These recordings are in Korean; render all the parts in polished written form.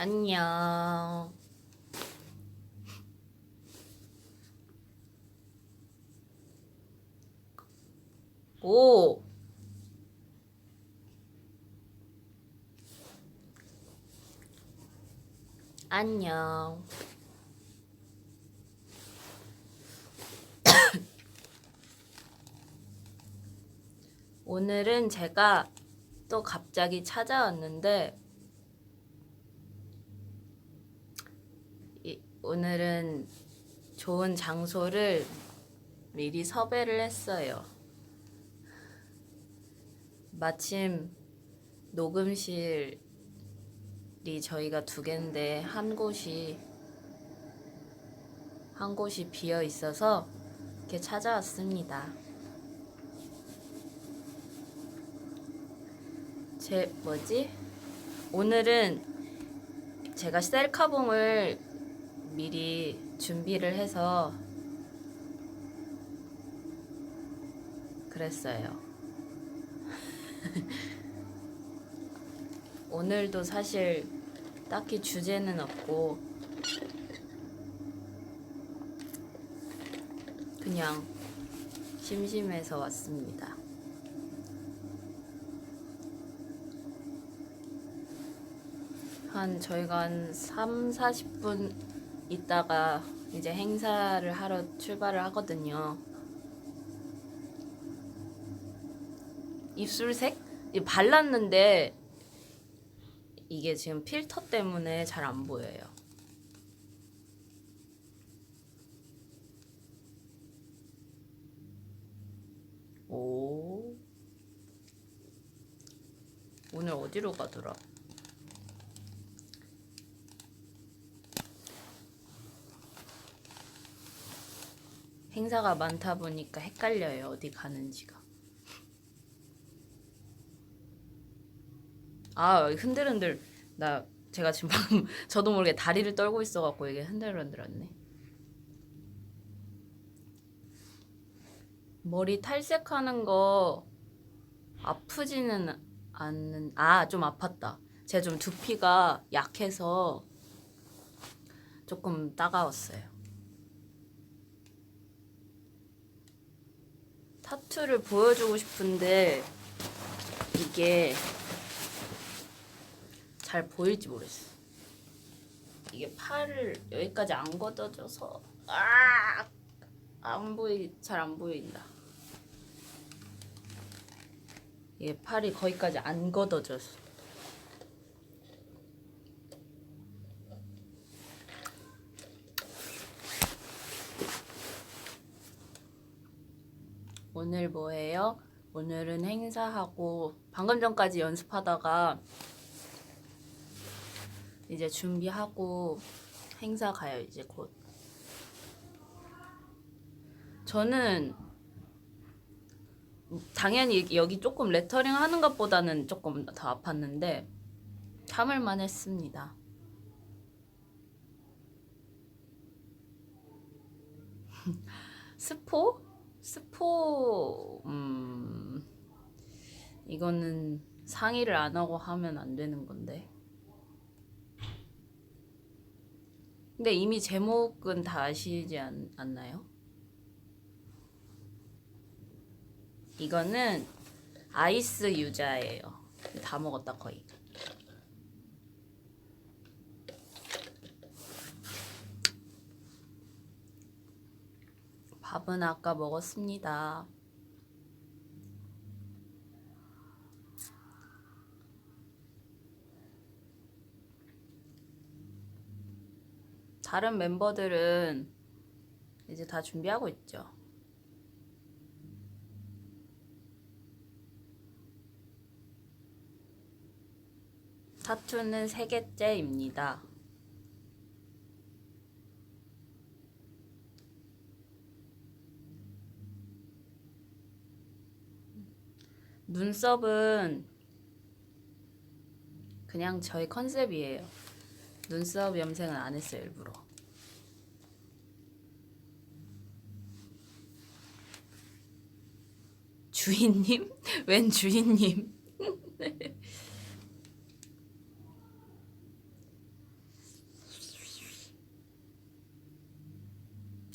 안녕. 오. 안녕. 오늘은 제가 또 갑자기 찾아왔는데 오늘은 좋은 장소를 미리 섭외를 했어요. 마침 녹음실이 저희가 두 개인데 한 곳이 비어 있어서 이렇게 찾아왔습니다. 오늘은 제가 셀카봉을 미리 준비를 해서 그랬어요. 오늘도 사실 딱히 주제는 없고 그냥 심심해서 왔습니다. 저희가 한 3, 40분 있다가 이제 행사를 하러 출발을 하거든요. 입술색? 발랐는데 이게 지금 필터 때문에 잘 안 보여요. 오. 오늘 어디로 가더라? 행사가 많다 보니까 헷갈려요, 어디 가는지가. 흔들흔들. 제가 지금 방금 저도 모르게 다리를 떨고 있어갖고 이게 흔들흔들었네. 머리 탈색하는 거 아프지는 않는, 좀 아팠다. 제가 좀 두피가 약해서 조금 따가웠어요. 타투를 보여주고 싶은데 이게 잘 보일지 모르겠어. 이게 팔을 여기까지 안 걷어져서 잘 안 보인다. 이게 팔이 거기까지 안 걷어져서. 오늘 뭐예요? 오늘은 행사하고 방금 전까지 연습하다가 이제 준비하고 행사 가요, 이제 곧. 저는 당연히 여기 조금 레터링 하는 것보다는 조금 더 아팠는데 참을만 했습니다. 스포? 이거는 상의를 안 하고 하면 안 되는 건데. 근데 이미 제목은 다 아시지 않나요? 이거는 아이스 유자예요. 다 먹었다 거의. 밥은 아까 먹었습니다. 다른 멤버들은 이제 다 준비하고 있죠. 타투는 3개째입니다. 눈썹은 그냥 저희 컨셉이에요. 눈썹 염색은 안 했어요, 일부러. 주인님? 웬 주인님?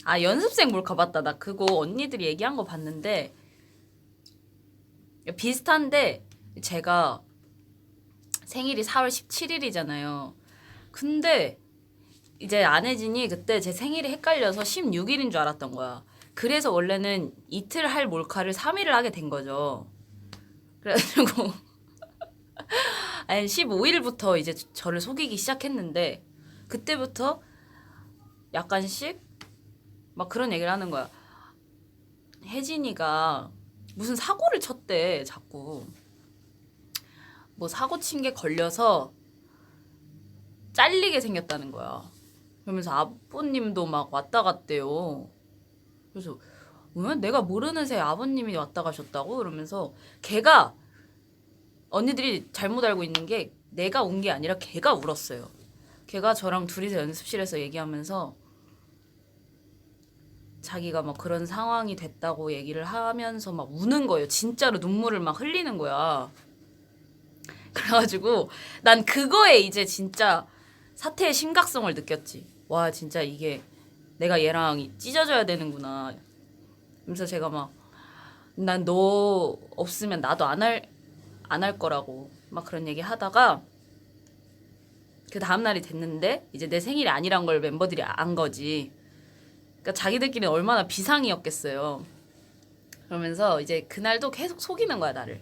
아, 연습생 몰카 맞다. 나 그거 언니들이 얘기한 거 봤는데 비슷한데 제가 생일이 4월 17일이잖아요. 근데 이제 안혜진이 그때 제 생일이 헷갈려서 16일인 줄 알았던 거야. 그래서 원래는 이틀 할 몰카를 3일을 하게 된 거죠. 그래가지고 아니 15일부터 이제 저를 속이기 시작했는데 그때부터 약간씩 막 그런 얘기를 하는 거야. 혜진이가 무슨 사고를 쳤대 자꾸. 뭐 사고 친 게 걸려서 잘리게 생겼다는 거야. 그러면서 아버님도 막 왔다 갔대요. 그래서 왜? 내가 모르는 새에 아버님이 왔다 가셨다고? 그러면서 걔가 언니들이 잘못 알고 있는 게 내가 온 게 아니라 걔가 울었어요. 걔가 저랑 둘이서 연습실에서 얘기하면서 자기가 막 그런 상황이 됐다고 얘기를 하면서 막 우는 거예요. 진짜로 눈물을 막 흘리는 거야. 그래가지고 난 그거에 이제 진짜 사태의 심각성을 느꼈지. 와, 진짜 이게 내가 얘랑 찢어져야 되는구나. 그래서 제가 막 난 너 없으면 나도 안 할 거라고 막 그런 얘기 하다가 그 다음날이 됐는데 이제 내 생일이 아니란 걸 멤버들이 안 거지. 그러니까 자기들끼리 얼마나 비상이었겠어요. 그러면서 이제 그날도 계속 속이는 거야, 나를.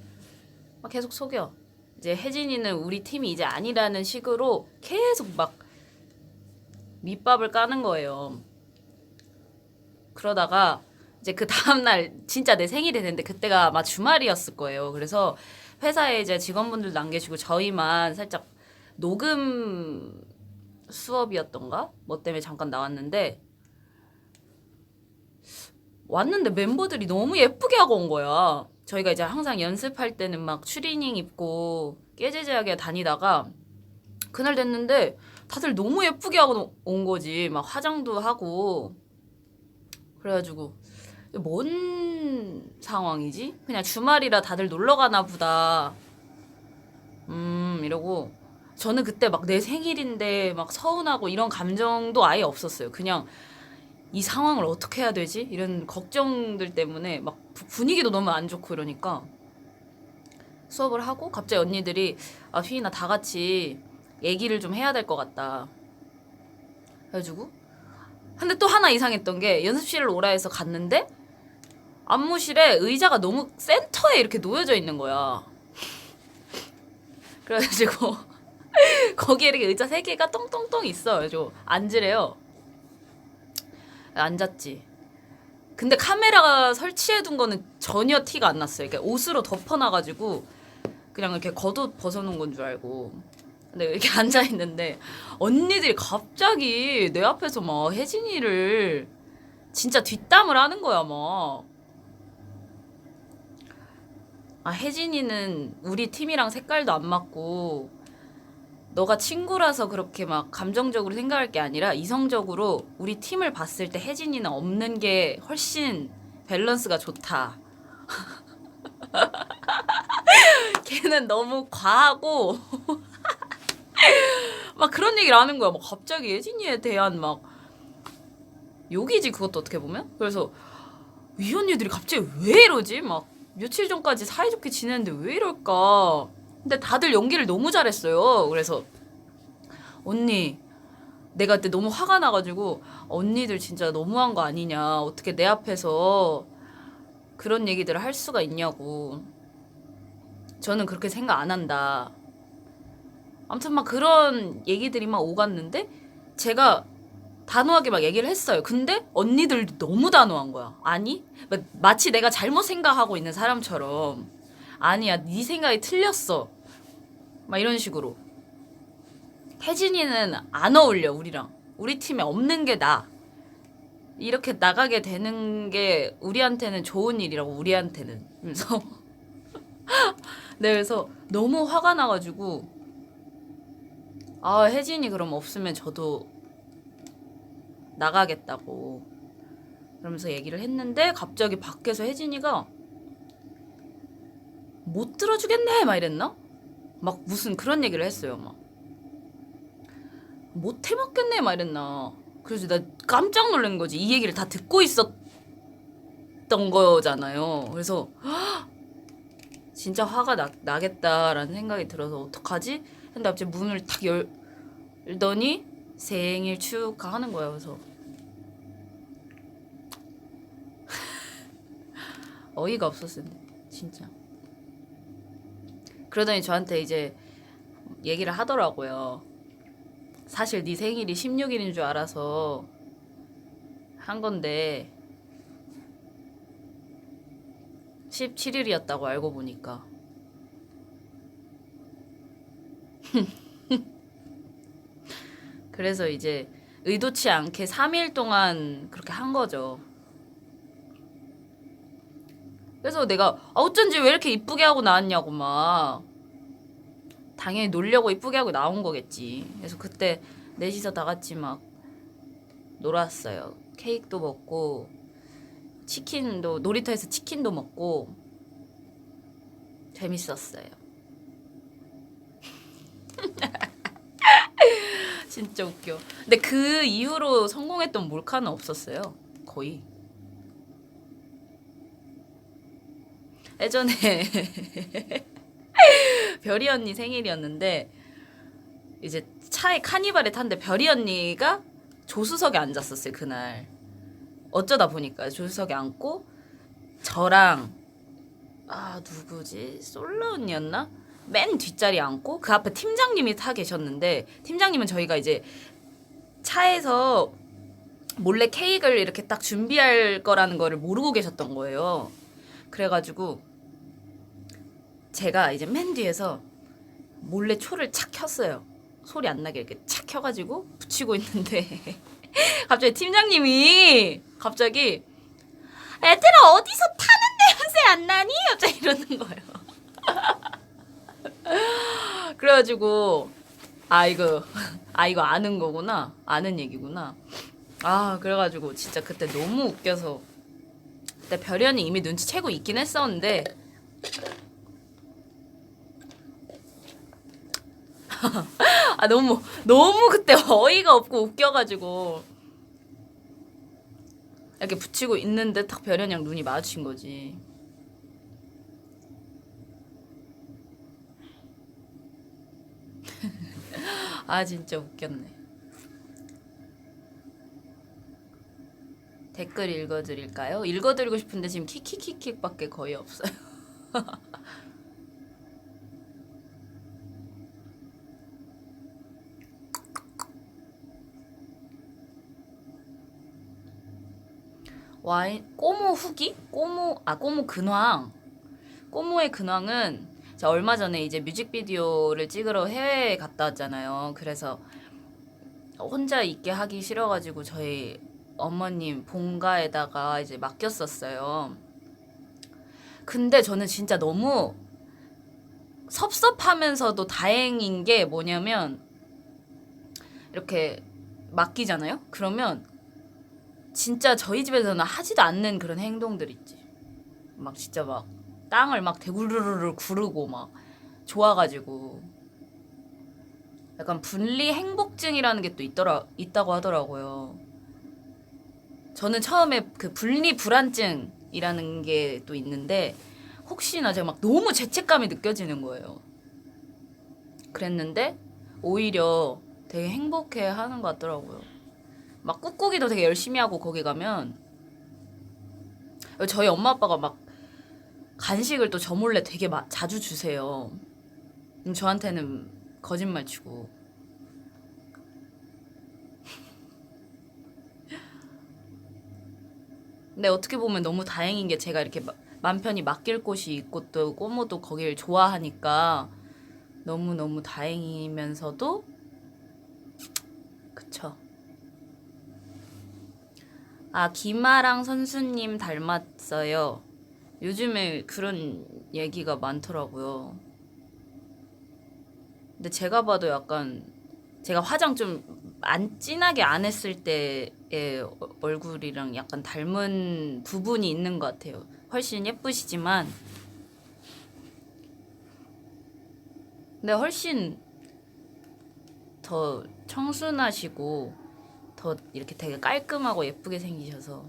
막 계속 속여. 이제 혜진이는 우리 팀이 이제 아니라는 식으로 계속 막 밑밥을 까는 거예요. 그러다가 이제 그 다음날 진짜 내 생일이 됐는데 그때가 아마 주말이었을 거예요. 그래서 회사에 이제 직원분들도 안 계시고 저희만 살짝 녹음 수업이었던가? 뭐 때문에 잠깐 나왔는데 왔는데 멤버들이 너무 예쁘게 하고 온 거야. 저희가 이제 항상 연습할 때는 막 추리닝 입고 깨제제하게 다니다가 그날 됐는데 다들 너무 예쁘게 하고 온 거지. 막 화장도 하고. 그래가지고 뭔 상황이지? 그냥 주말이라 다들 놀러 가나 보다. 이러고 저는 그때 막 내 생일인데 막 서운하고 이런 감정도 아예 없었어요. 그냥 이 상황을 어떻게 해야 되지? 이런 걱정들 때문에 막 분위기도 너무 안 좋고 이러니까 수업을 하고 갑자기 언니들이 아, 휘인아 다 같이 얘기를 좀 해야 될 것 같다. 그래가지고 근데 또 하나 이상했던 게 연습실을 오라 해서 갔는데 안무실에 의자가 너무 센터에 이렇게 놓여져 있는 거야. 그래가지고 거기에 이렇게 의자 3개가 똥똥똥 있어. 그래서 앉으래요. 앉았지. 근데 카메라가 설치해둔 거는 전혀 티가 안 났어요. 그러니까 옷으로 덮어놔가지고 그냥 이렇게 겉옷 벗어놓은 건 줄 알고. 근데 이렇게 앉아있는데 언니들이 갑자기 내 앞에서 막 혜진이를 진짜 뒷담을 하는 거야 막. 아, 혜진이는 우리 팀이랑 색깔도 안 맞고 너가 친구라서 그렇게 막 감정적으로 생각할 게 아니라 이성적으로 우리 팀을 봤을 때 혜진이는 없는 게 훨씬 밸런스가 좋다. 걔는 너무 과하고 막 그런 얘기를 하는 거야. 막 갑자기 혜진이에 대한 막 욕이지 그것도 어떻게 보면. 그래서 이 언니들이 갑자기 왜 이러지? 막 며칠 전까지 사이좋게 지냈는데 왜 이럴까? 근데 다들 연기를 너무 잘했어요. 그래서 언니 내가 그때 너무 화가 나가지고 언니들 진짜 너무한 거 아니냐. 어떻게 내 앞에서 그런 얘기들을 할 수가 있냐고. 저는 그렇게 생각 안 한다. 아무튼 막 그런 얘기들이 막 오갔는데 제가 단호하게 막 얘기를 했어요. 근데 언니들도 너무 단호한 거야. 아니? 마치 내가 잘못 생각하고 있는 사람처럼. 아니야, 네 생각이 틀렸어. 막 이런 식으로. 혜진이는 안 어울려, 우리랑. 우리 팀에 없는 게 나. 이렇게 나가게 되는 게 우리한테는 좋은 일이라고, 우리한테는. 그래서 네, 그래서 너무 화가 나가지고 아, 혜진이 그럼 없으면 저도 나가겠다고 그러면서 얘기를 했는데 갑자기 밖에서 혜진이가 못 들어주겠네 막 이랬나? 막 무슨 그런 얘기를 했어요. 막 못 해먹겠네 막 이랬나? 그래서 나 깜짝 놀란 거지. 이 얘기를 다 듣고 있었던 거잖아요. 그래서 진짜 화가 나겠다라는 생각이 들어서 어떡하지? 근데 갑자기 문을 탁 열더니 생일 축하하는 거예요. 그래서 어이가 없었어요. 진짜. 그러더니 저한테 이제 얘기를 하더라고요. 사실 네 생일이 16일인 줄 알아서 한 건데 17일이었다고 알고 보니까. 그래서 이제 의도치 않게 3일 동안 그렇게 한 거죠. 그래서 내가 어쩐지 왜 이렇게 이쁘게 하고 나왔냐고 막. 당연히 놀려고 이쁘게 하고 나온 거겠지. 그래서 그때 넷이서 다 같이 막 놀았어요. 케이크도 먹고 치킨도 놀이터에서 치킨도 먹고 재밌었어요. 진짜 웃겨. 근데 그 이후로 성공했던 몰카는 없었어요. 거의. 예전에 별이 언니 생일이었는데 이제 차에 카니발에 탔는데 별이 언니가 조수석에 앉았었어요. 그날 어쩌다 보니까 조수석에 앉고 저랑 누구지? 솔라 언니였나? 맨 뒷자리에 앉고 그 앞에 팀장님이 타 계셨는데 팀장님은 저희가 이제 차에서 몰래 케이크를 이렇게 딱 준비할 거라는 거를 모르고 계셨던 거예요. 그래가지고 제가 이제 맨 뒤에서 몰래 초를 착 켰어요. 소리 안 나게 이렇게 착 켜가지고 붙이고 있는데 갑자기 팀장님이 갑자기 애들아 어디서 타는 냄새 안 나니? 갑자기 이러는 거예요. 그래가지고 이거 아는 거구나. 아는 얘기구나. 그래가지고 진짜 그때 너무 웃겨서 그때 별연이 이미 눈치채고 있긴 했었는데 너무 그때 어이가 없고 웃겨가지고 이렇게 붙이고 있는데 딱 별연이랑 눈이 마주친 거지. 진짜 웃겼네. 댓글 읽어드릴까요? 읽어드리고 싶은데 지금 킥킥킥킥밖에 거의 없어요. 꼬모 후기? 꼬모 근황. 꼬모의 근황은 제가 얼마 전에 이제 뮤직비디오를 찍으러 해외에 갔다 왔잖아요. 그래서 혼자 있게 하기 싫어가지고 저희 어머님 본가에다가 이제 맡겼었어요. 근데 저는 진짜 너무 섭섭하면서도 다행인 게 뭐냐면 이렇게 맡기잖아요? 그러면 진짜 저희 집에서는 하지도 않는 그런 행동들 있지. 막 진짜 막 땅을 막 대구르르르 구르고 막 좋아가지고 약간 분리 행복증이라는 게 또 있다고 하더라고요. 저는 처음에 그 분리 불안증이라는 게 또 있는데 혹시나 제가 막 너무 죄책감이 느껴지는 거예요. 그랬는데 오히려 되게 행복해 하는 것 같더라고요. 막 꾹꾹이도 되게 열심히 하고 거기 가면 저희 엄마 아빠가 막 간식을 또 저 몰래 되게 자주 주세요. 저한테는 거짓말 치고. 근데 어떻게 보면 너무 다행인 게 제가 이렇게 맘 편히 맡길 곳이 있고 또 꼬모도 거기를 좋아하니까 너무너무 다행이면서도 그쵸. 김아랑 선수님 닮았어요. 요즘에 그런 얘기가 많더라고요. 근데 제가 봐도 약간 제가 화장 좀 안 진하게 안 했을 때의 얼굴이랑 약간 닮은 부분이 있는 것 같아요. 훨씬 예쁘시지만 근데 훨씬 더 청순하시고 더 이렇게 되게 깔끔하고 예쁘게 생기셔서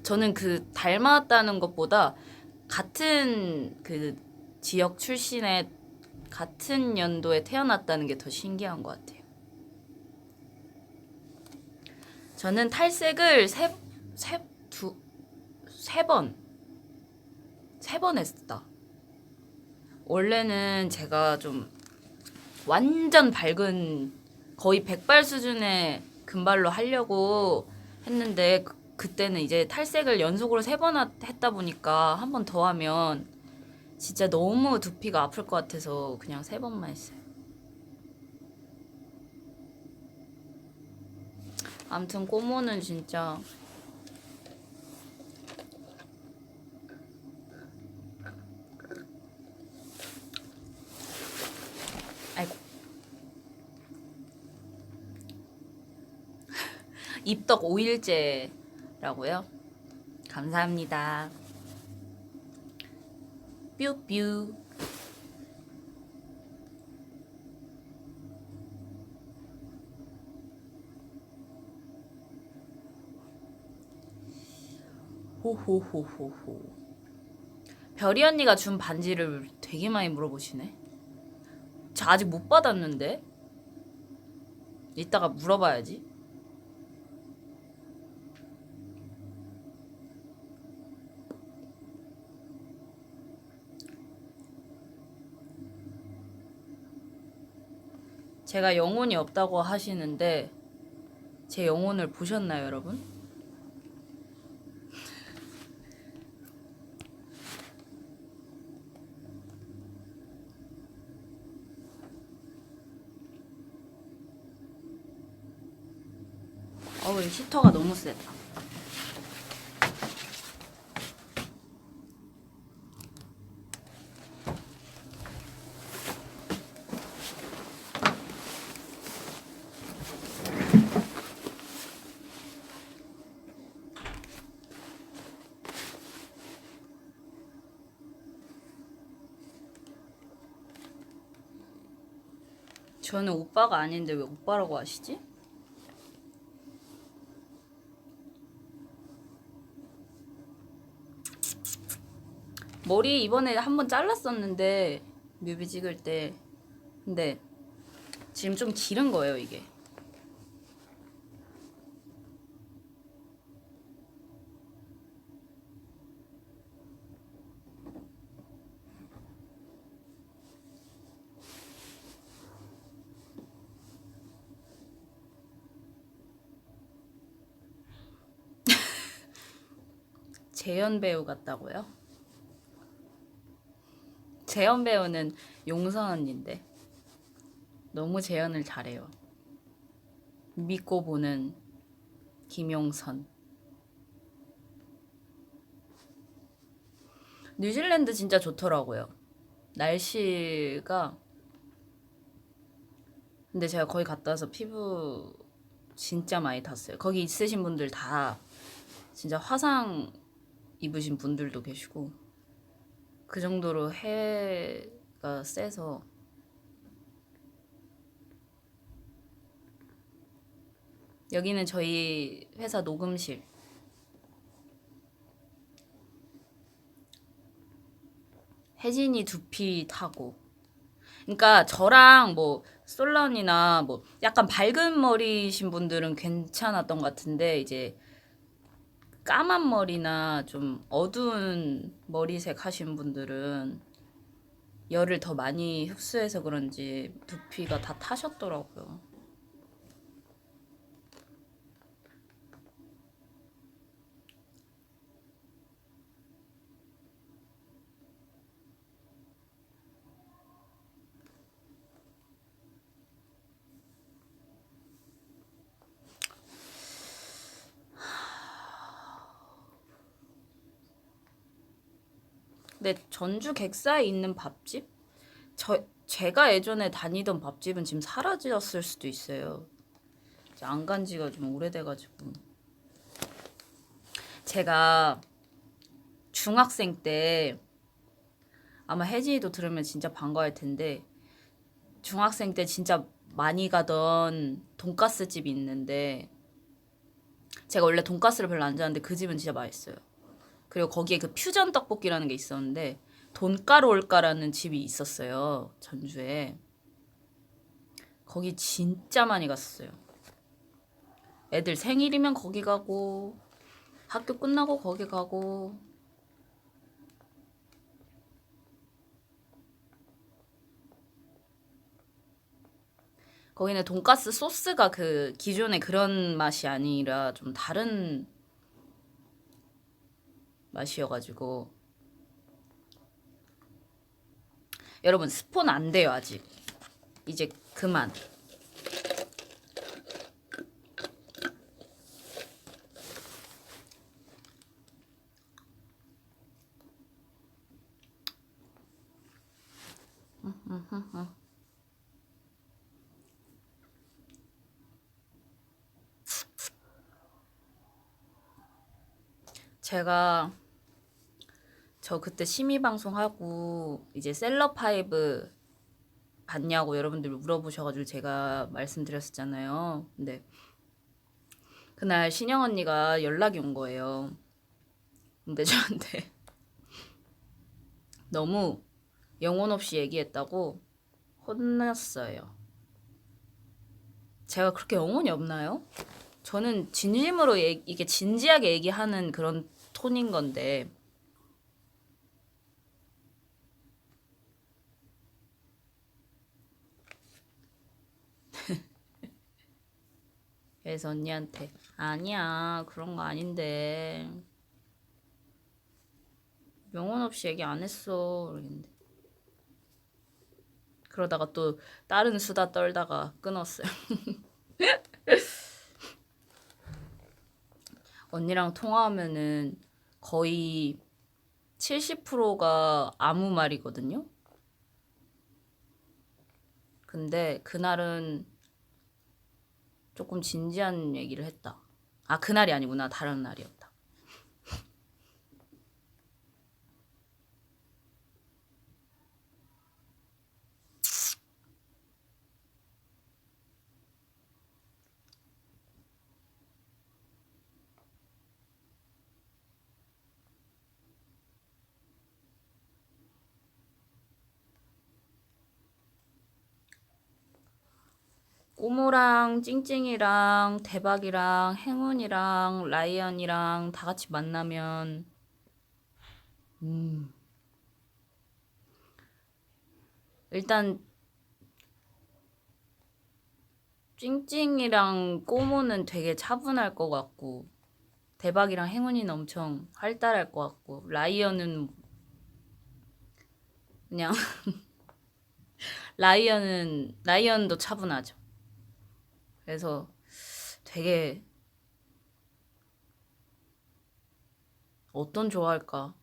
저는 그 닮았다는 것보다 같은 그 지역 출신의 같은 연도에 태어났다는 게 더 신기한 것 같아요. 저는 탈색을 세 번 했다. 원래는 제가 좀 완전 밝은 거의 백발 수준의 금발로 하려고 했는데 그때는 이제 탈색을 연속으로 3번 했다 보니까 한 번 더 하면 진짜 너무 두피가 아플 것 같아서 그냥 3번만 했어요. 아무튼 꼬모는 진짜 아이고 입덕 5일째라고요? 감사합니다. 뾰뾰. 호호호호호. 별이 언니가 준 반지를 되게 많이 물어보시네. 저 아직 못 받았는데. 이따가 물어봐야지. 제가 영혼이 없다고 하시는데 제 영혼을 보셨나요, 여러분? 이 히터가 너무 세다. 저는 오빠가 아닌데 왜 오빠라고 하시지? 머리 이번에 한번 잘랐었는데 뮤비 찍을 때 근데 지금 좀 기른 거예요 이게. 재현 배우 같다고요? 재현 배우는 용선 언니인데 너무 재현을 잘해요. 믿고 보는 김용선. 뉴질랜드 진짜 좋더라고요. 날씨가 근데 제가 거기 갔다 와서 피부 진짜 많이 탔어요. 거기 있으신 분들 다 진짜 화상 입으신 분들도 계시고 그 정도로 해가 세서 여기는 저희 회사 녹음실. 혜진이 두피 타고. 그러니까 저랑 뭐 솔런이나 뭐 약간 밝은 머리신 분들은 괜찮았던 것 같은데 이제 까만 머리나 좀 어두운 머리색 하신 분들은 열을 더 많이 흡수해서 그런지 두피가 다 타셨더라고요. 근데 전주 객사에 있는 밥집? 제가 예전에 다니던 밥집은 지금 사라졌을 수도 있어요. 안 간 지가 좀 오래돼가지고. 제가 중학생 때 아마 혜진이도 들으면 진짜 반가워할 텐데 중학생 때 진짜 많이 가던 돈가스 집이 있는데 제가 원래 돈가스를 별로 안 좋아하는데 그 집은 진짜 맛있어요. 그리고 거기에 그 퓨전 떡볶이라는 게 있었는데 돈가루 올까라는 집이 있었어요. 전주에. 거기 진짜 많이 갔었어요. 애들 생일이면 거기 가고 학교 끝나고 거기 가고. 거기는 돈가스 소스가 그 기존의 그런 맛이 아니라 좀 다른 맛이어가지고. 여러분 스폰 안 돼요 아직. 이제 그만. 제가 저 그때 심의 방송하고 이제 셀럽파이브 봤냐고 여러분들 물어보셔가지고 제가 말씀드렸었잖아요. 근데 그날 신영 언니가 연락이 온 거예요. 근데 저한테 너무 영혼 없이 얘기했다고 혼났어요. 제가 그렇게 영혼이 없나요? 저는 진심으로 이게 진지하게 얘기하는 그런 톤인 건데. 그래서 언니한테 아니야 그런 거 아닌데 영혼 없이 얘기 안 했어 그랬는데 그러다가 또 다른 수다 떨다가 끊었어요. 언니랑 통화하면은 거의 70%가 아무 말이거든요. 근데 그날은 조금 진지한 얘기를 했다. 아, 그날이 아니구나. 다른 날이었다. 꼬모랑 찡찡이랑 대박이랑 행운이랑 라이언이랑 다 같이 만나면 일단 찡찡이랑 꼬모는 되게 차분할 것 같고 대박이랑 행운이는 엄청 활달할 것 같고 라이언은 그냥 라이언도 차분하죠. 그래서 되게 어떤 좋아할까?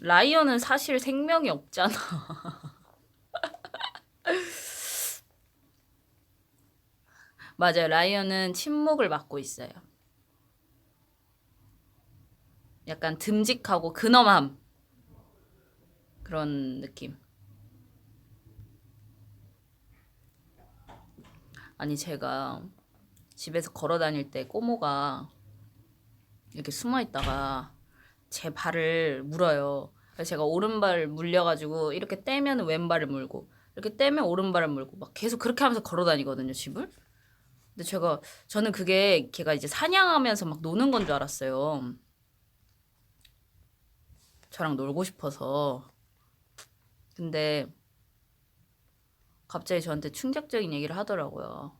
라이언은 사실 생명이 없잖아. 맞아요. 라이언은 침묵을 맡고 있어요. 약간 듬직하고 근엄함. 그런 느낌. 아니, 제가 집에서 걸어 다닐 때 꼬모가 이렇게 숨어 있다가 제 발을 물어요. 그래서 제가 오른발 물려가지고 이렇게 떼면 왼발을 물고 이렇게 떼면 오른발을 물고 막 계속 그렇게 하면서 걸어 다니거든요, 집을. 근데 저는 그게 걔가 이제 사냥하면서 막 노는 건 줄 알았어요. 저랑 놀고 싶어서. 근데 갑자기 저한테 충격적인 얘기를 하더라고요.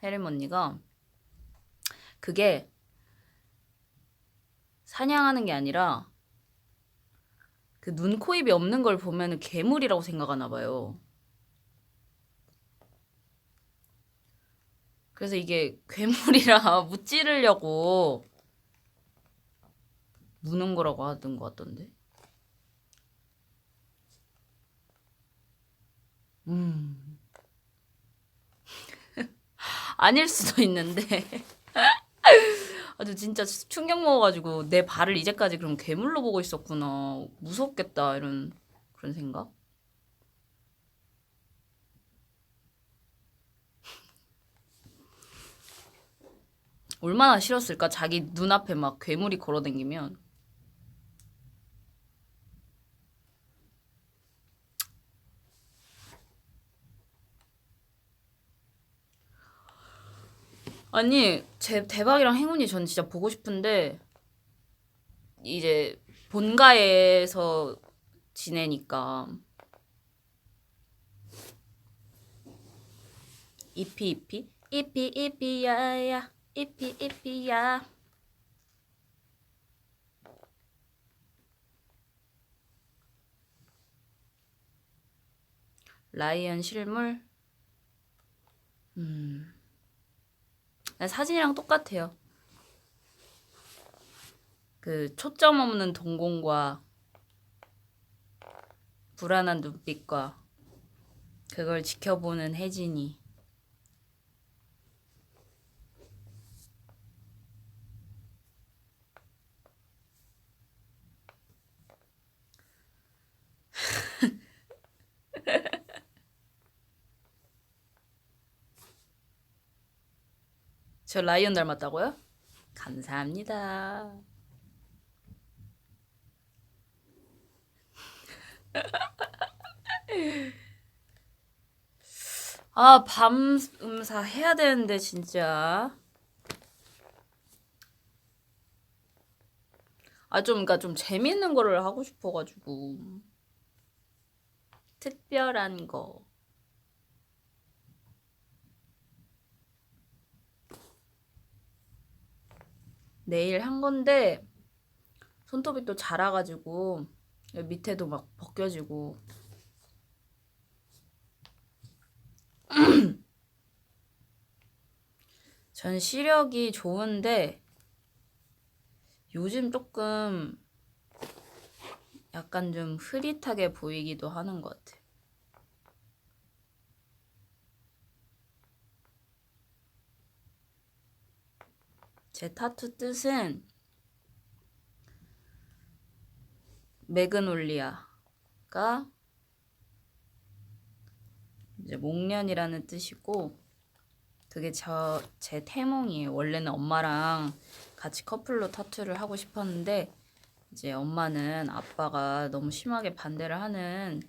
혜림 언니가 그게 사냥하는 게 아니라 그 눈, 코, 입이 없는 걸 보면은 괴물이라고 생각하나 봐요. 그래서 이게 괴물이라 무찌르려고 무는 거라고 하던 것 같던데. 아닐 수도 있는데. 아주 진짜 충격 먹어가지고 내 발을 이제까지 그럼 괴물로 보고 있었구나. 무섭겠다 이런. 그런 생각? 얼마나 싫었을까? 자기 눈앞에 막 괴물이 걸어다니면. 아니, 제 대박이랑 행운이 전 진짜 보고 싶은데 이제 본가에서 지내니까 이피야야 이피야 라이언 실물. 사진이랑 똑같아요. 그 초점 없는 동공과 불안한 눈빛과 그걸 지켜보는 혜진이. 저 라이언 닮았다고요? 감사합니다. 아, 밤 음사 해야 되는데 진짜. 그러니까 좀 재밌는 거를 하고 싶어가지고. 특별한 거. 내일 한 건데 손톱이 또 자라가지고 밑에도 막 벗겨지고. 전 시력이 좋은데 요즘 조금 약간 좀 흐릿하게 보이기도 하는 것 같아. 제 타투 뜻은 매그놀리아가 이제 목련이라는 뜻이고, 그게 제 태몽이에요. 원래는 엄마랑 같이 커플로 타투를 하고 싶었는데 이제 엄마는 아빠가 너무 심하게 반대를 하는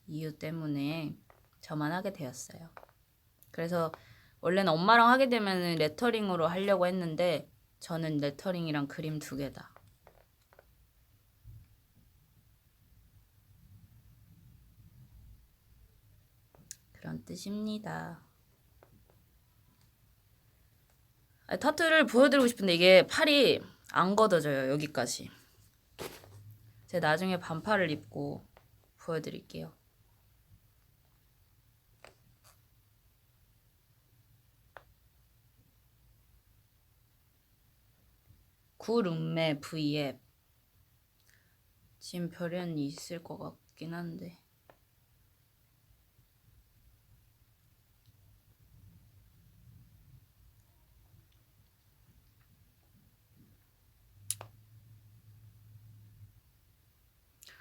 이유 때문에 저만 하게 되었어요. 그래서 원래는 엄마랑 하게 되면 레터링으로 하려고 했는데 저는 레터링이랑 그림 2개다. 그런 뜻입니다. 타투를 보여드리고 싶은데 이게 팔이 안 걷어져요. 여기까지. 제가 나중에 반팔을 입고 보여드릴게요. 구룸메 V앱. 지금 별연이 있을 것 같긴 한데.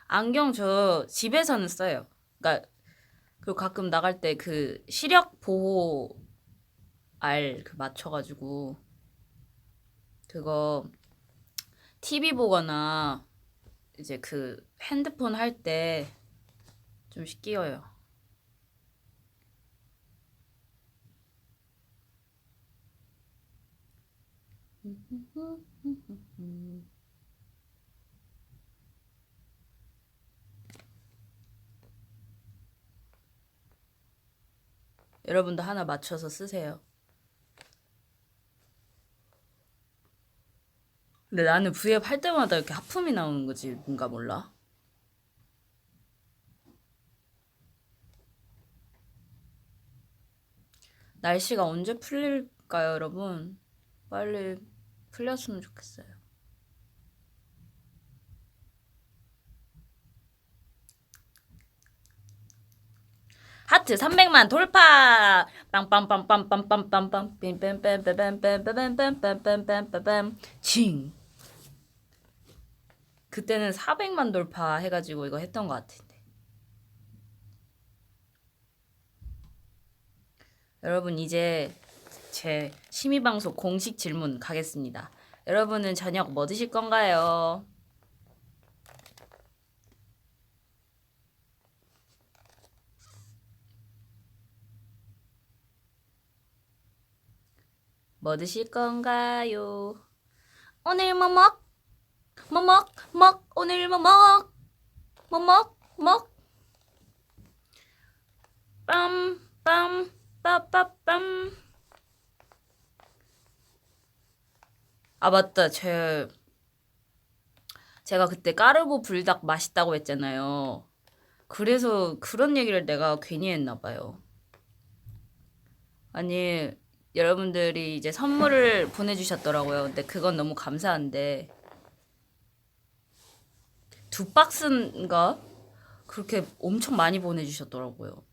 안경 저 집에서는 써요. 그러니까 그리고 가끔 나갈 때 그 시력 보호 알 그 맞춰가지고 그거 TV 보거나 이제 그 핸드폰 할 때 좀씩 끼워요. 여러분도 하나 맞춰서 쓰세요. 근데 나는 V앱 할 때마다 이렇게 하품이 나오는 거지. 뭔가 몰라. 날씨가 언제 풀릴까요, 여러분? 빨리 풀렸으면 좋겠어요. 하트 300만 돌파! 빵빵빵빵빵빵빵빵 빰빰빰빰빰빰빰빰빰빰빰빰빰빰 칭. 그때는 400만 돌파 해가지고 이거 했던 것 같은데. 여러분 이제 제 심의방송 공식 질문 가겠습니다. 여러분은 저녁 뭐 드실 건가요? 뭐 드실 건가요? 오늘 뭐 먹? 뭐 먹? 먹? 오늘 뭐 먹? 뭐 먹? 먹? 빰, 빰, 빠빠빰. 아, 맞다. 제가 그때 까르보 불닭 맛있다고 했잖아요. 그래서 그런 얘기를 내가 괜히 했나 봐요. 아니, 여러분들이 이제 선물을 보내주셨더라고요. 근데 그건 너무 감사한데, 2박스인가? 그렇게 엄청 많이 보내주셨더라고요.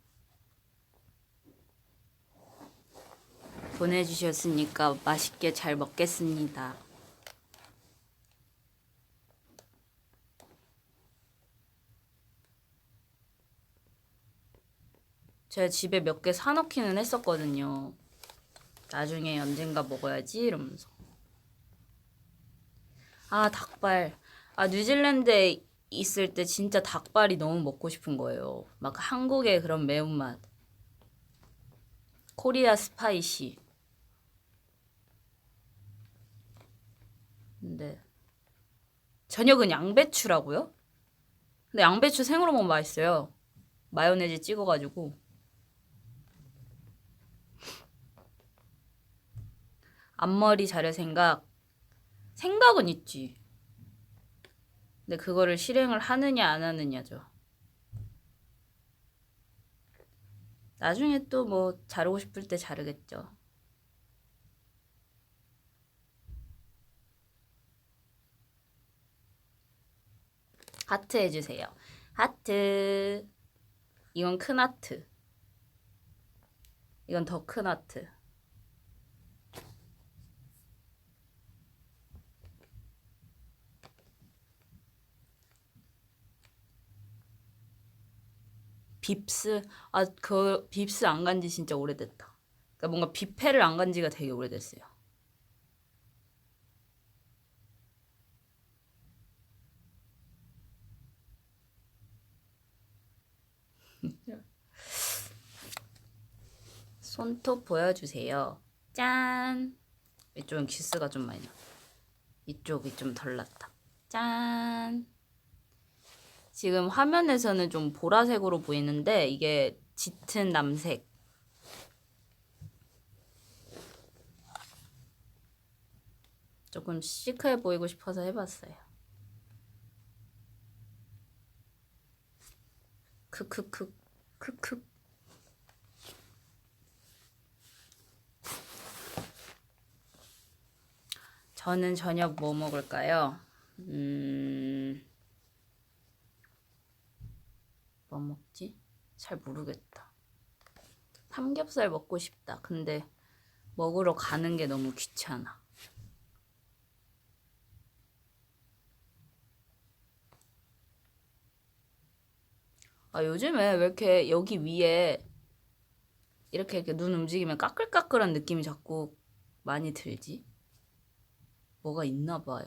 보내주셨으니까 맛있게 잘 먹겠습니다. 제가 집에 몇 개 사놓기는 했었거든요. 나중에 언젠가 먹어야지 이러면서. 아, 닭발. 아, 뉴질랜드에 있을 때 진짜 닭발이 너무 먹고 싶은 거예요. 막 한국의 그런 매운맛. 코리아 스파이시. 근데 저녁은 양배추라고요? 근데 양배추 생으로 먹으면 맛있어요. 마요네즈 찍어가지고. 앞머리 자를 생각은 있지. 근데 그거를 실행을 하느냐 안 하느냐죠. 나중에 또 뭐 자르고 싶을 때 자르겠죠. 하트 해주세요. 하트. 이건 큰 하트. 이건 더 큰 하트. 빕스? 아, 그 빕스 안 간지 진짜 오래됐다. 그러니까 뭔가 뷔페를 안 간 지가 되게 오래됐어요. 손톱 보여주세요. 짠! 이쪽은 기스가 좀 많이 나. 이쪽이 좀 덜 났다. 짠! 지금 화면에서는 좀 보라색으로 보이는데 이게 짙은 남색. 조금 시크해 보이고 싶어서 해봤어요. 크크크 크크. 저는 저녁 뭐 먹을까요? 뭐 먹지? 잘 모르겠다. 삼겹살 먹고 싶다. 근데 먹으러 가는 게 너무 귀찮아. 아, 요즘에 왜 이렇게 여기 위에 이렇게 눈 움직이면 까끌까끌한 느낌이 자꾸 많이 들지? 뭐가 있나 봐요.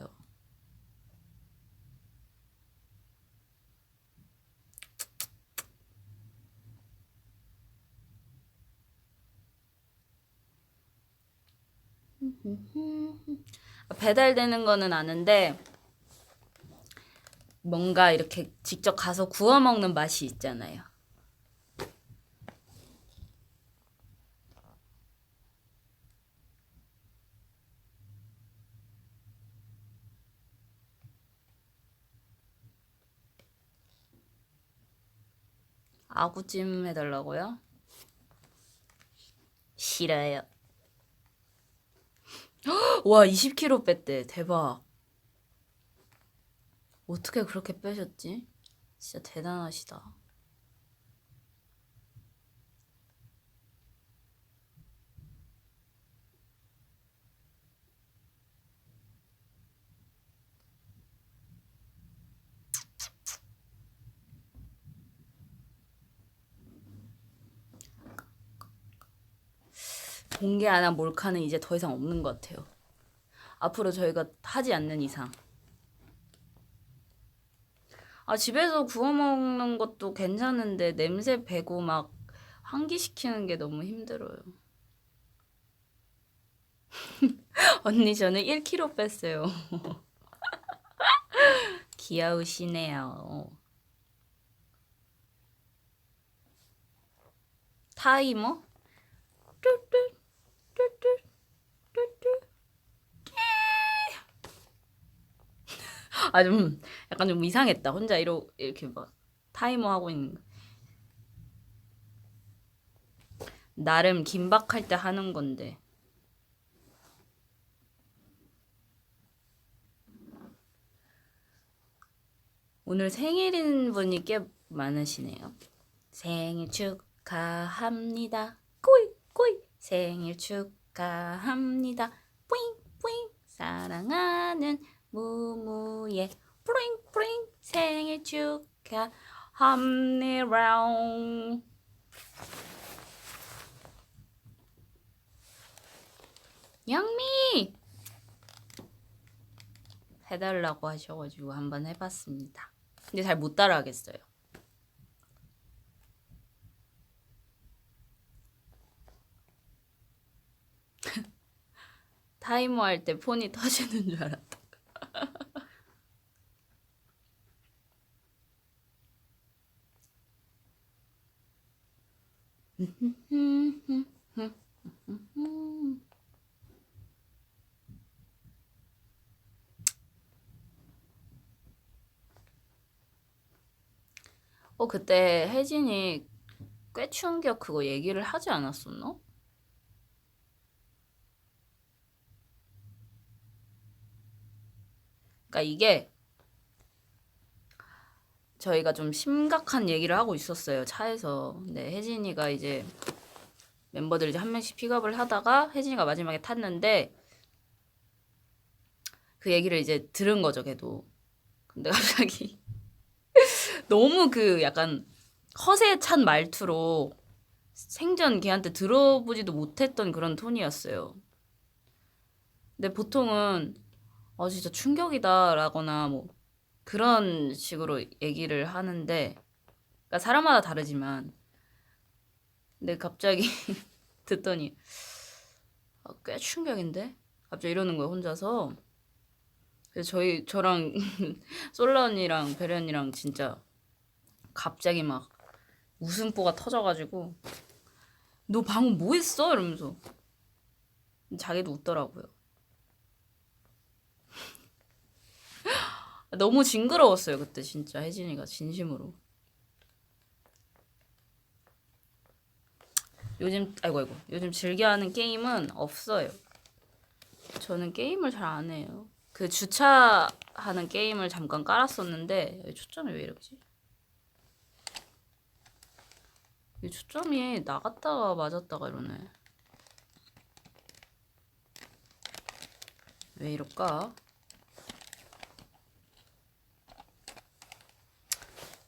배달되는 거는 아는데 뭔가 이렇게 직접 가서 구워 먹는 맛이 있잖아요. 아구찜 해달라고요? 싫어요. 와, 20kg 뺐대. 대박. 어떻게 그렇게 빼셨지? 진짜 대단하시다. 공개 안 한 몰카는 이제 더 이상 없는 것 같아요. 앞으로 저희가 하지 않는 이상. 아, 집에서 구워 먹는 것도 괜찮은데 냄새 배고 막 환기시키는 게 너무 힘들어요. 언니 저는 1kg 뺐어요. 귀여우시네요. 타이머? 뚜뚜 뚜뚜 뚜뚜. 아, 좀 약간 좀 이상했다. 혼자 이렇게 막 타이머 하고 있는 거. 나름 긴박할 때 하는 건데. 오늘 생일인 분이 꽤 많으시네요. 생일 축하합니다. 꼬이 꼬이. 생일 축하합니다. 뿌잉 뿌잉. 사랑하는 무무의 뿌잉 뿌잉. 생일 축하합니다. 영미 해달라고 하셔가지고 한번 해봤습니다. 근데 잘 못 따라하겠어요. 타이머 할 때 폰이 터지는 줄 알았다. 그때 혜진이 꿰충격 그거 얘기를 하지 않았었나? 그러니까 이게 저희가 좀 심각한 얘기를 하고 있었어요, 차에서. 근데 혜진이가 이제 멤버들 이제 한 명씩 픽업을 하다가 혜진이가 마지막에 탔는데 그 얘기를 이제 들은 거죠, 걔도. 근데 갑자기 너무 그 약간 허세에 찬 말투로 생전 걔한테 들어보지도 못했던 그런 톤이었어요. 근데 보통은 진짜 충격이다 라거나 뭐 그런 식으로 얘기를 하는데, 그러니까 사람마다 다르지만, 근데 갑자기 듣더니 꽤 충격인데? 갑자기 이러는 거예요, 혼자서. 그래서 저랑 솔라 언니랑 배려 언니랑 진짜 갑자기 막 웃음보가 터져가지고 너 방금 뭐 했어? 이러면서 자기도 웃더라고요. 너무 징그러웠어요 그때 진짜 혜진이가 진심으로. 아이고 요즘 즐겨하는 게임은 없어요. 저는 게임을 잘 안 해요. 그 주차하는 게임을 잠깐 깔았었는데 초점이 왜 이러지? 이 초점이 나갔다가 맞았다가 이러네. 왜 이럴까?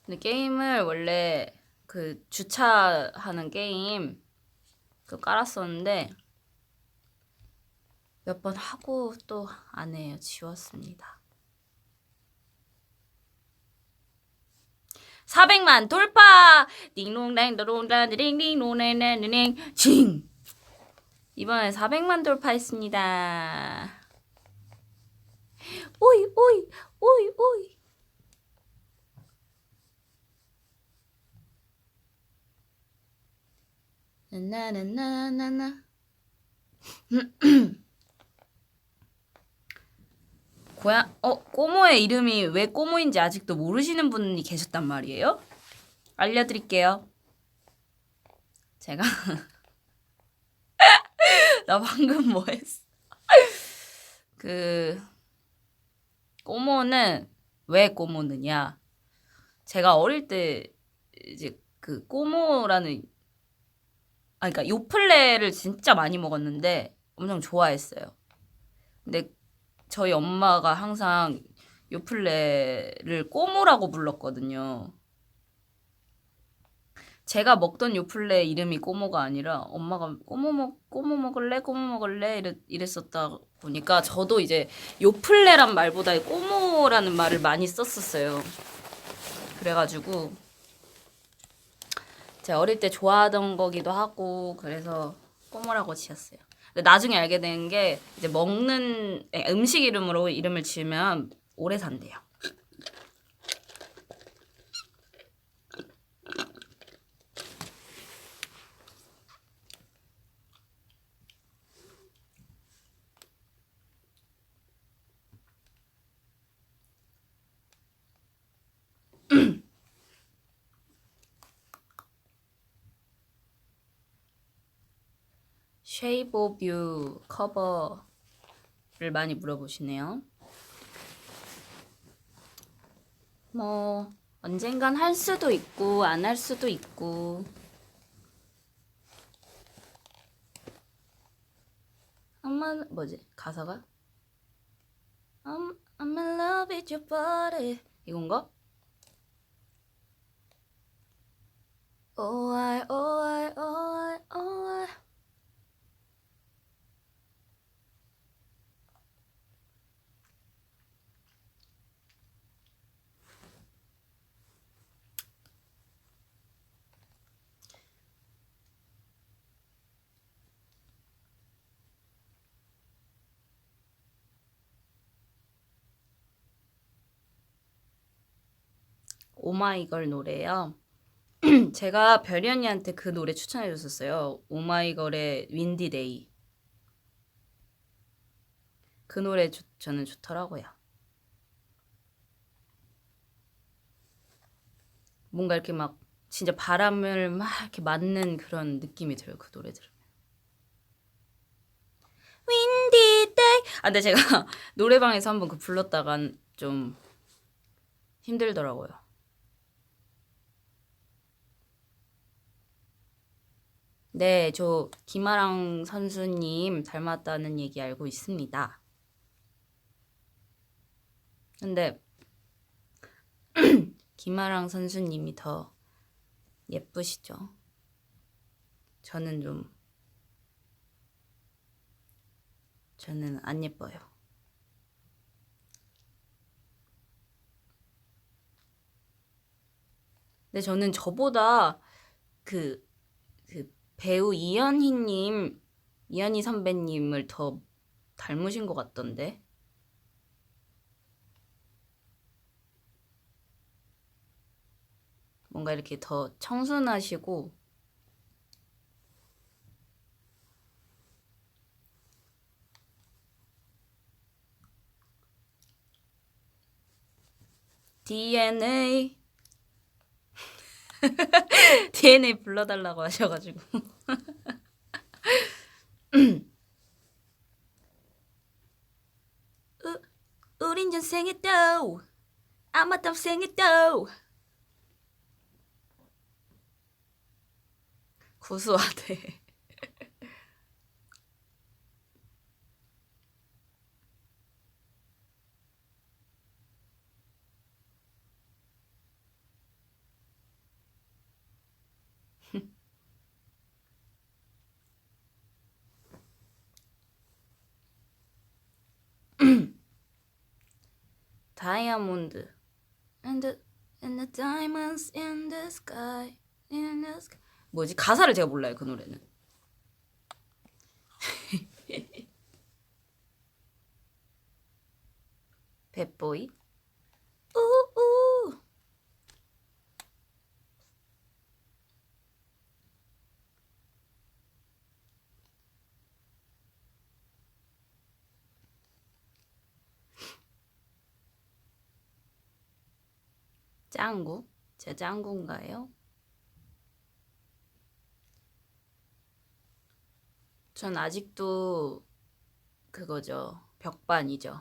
근데 게임을 원래 그 주차하는 게임 그 깔았었는데 몇 번 하고 또 안 해요. 지웠습니다. 400만 돌파! 띵롱랭도롱라디링링롱랭랭링 징! 이번에 400만 돌파했습니다. 오이 오이 오이 오이. 나나나나나. 꼬모의 이름이 왜 꼬모인지 아직도 모르시는 분이 계셨단 말이에요? 알려드릴게요. 제가 나 방금 뭐 했어? 꼬모는 왜 꼬모느냐? 제가 어릴 때 이제 그 꼬모라는 그러니까 요플레를 진짜 많이 먹었는데 엄청 좋아했어요. 근데 저희 엄마가 항상 요플레를 꼬모라고 불렀거든요. 제가 먹던 요플레 이름이 꼬모가 아니라 엄마가 꼬모 먹을래? 꼬모 먹을래? 이랬었다 보니까 저도 이제 요플레란 말보다 꼬모라는 말을 많이 썼었어요. 그래가지고 제가 어릴 때 좋아하던 거기도 하고 그래서 꼬모라고 지었어요. 근데 나중에 알게 된 게 이제 먹는 음식 이름으로 이름을 지으면 오래 산대요. Shape of You 커버를 많이 물어보시네요. 뭐 언젠간 할 수도 있고 안 할 수도 있고. 엄마 뭐지 가사가? I'm in love with your body 이건가? Oh I oh I oh I oh I 오마이걸 노래요. 제가 별이 언니한테 그 노래 추천해 줬었어요. 오마이걸의 윈디데이. 그 노래 저는 좋더라고요. 뭔가 이렇게 막 진짜 바람을 막 이렇게 맞는 그런 느낌이 들어요. 그 노래 들으면. 윈디데이. 아 근데 제가 노래방에서 한번 그 불렀다간 좀 힘들더라고요. 네, 저 김아랑 선수님 닮았다는 얘기 알고 있습니다. 근데 김아랑 선수님이 더 예쁘시죠? 저는 안 예뻐요. 근데 저는 저보다 그 배우 이현희 선배님을 더 닮으신 것 같던데. 뭔가 이렇게 더 청순하시고 DNA DNA 불러달라고 하셔가지고 우린 전생에 또 아마 땀생에 또 구수하대. 다이아몬드 and the diamonds in the sky 뭐지 가사를 제가 몰라요 그 노래는. 뱃보이 우우 짱구? 제 짱구인가요? 전 아직도 그거죠. 벽반이죠.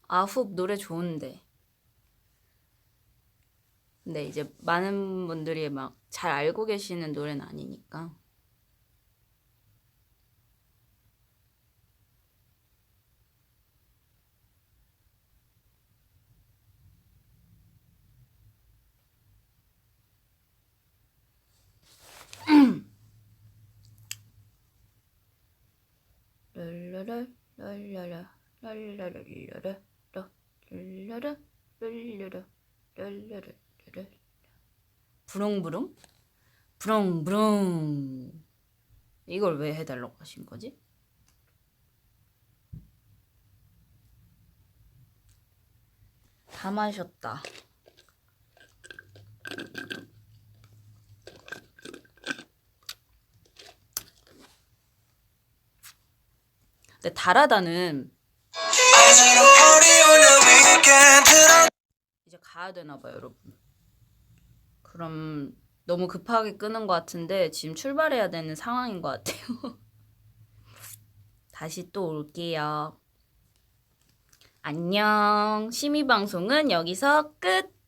아훅 노래 좋은데. 근데 이제 많은 분들이 막 잘 알고 계시는 노래는 아니니까. 부릉부릉? 부릉부릉. 이걸 왜 해달라고 하신 거지? 다 마셨다. 근데 달하다는 이제 가야 되나 봐요, 여러분. 그럼 너무 급하게 끄는 것 같은데 지금 출발해야 되는 상황인 것 같아요. 다시 또 올게요. 안녕. 심의방송은 여기서 끝.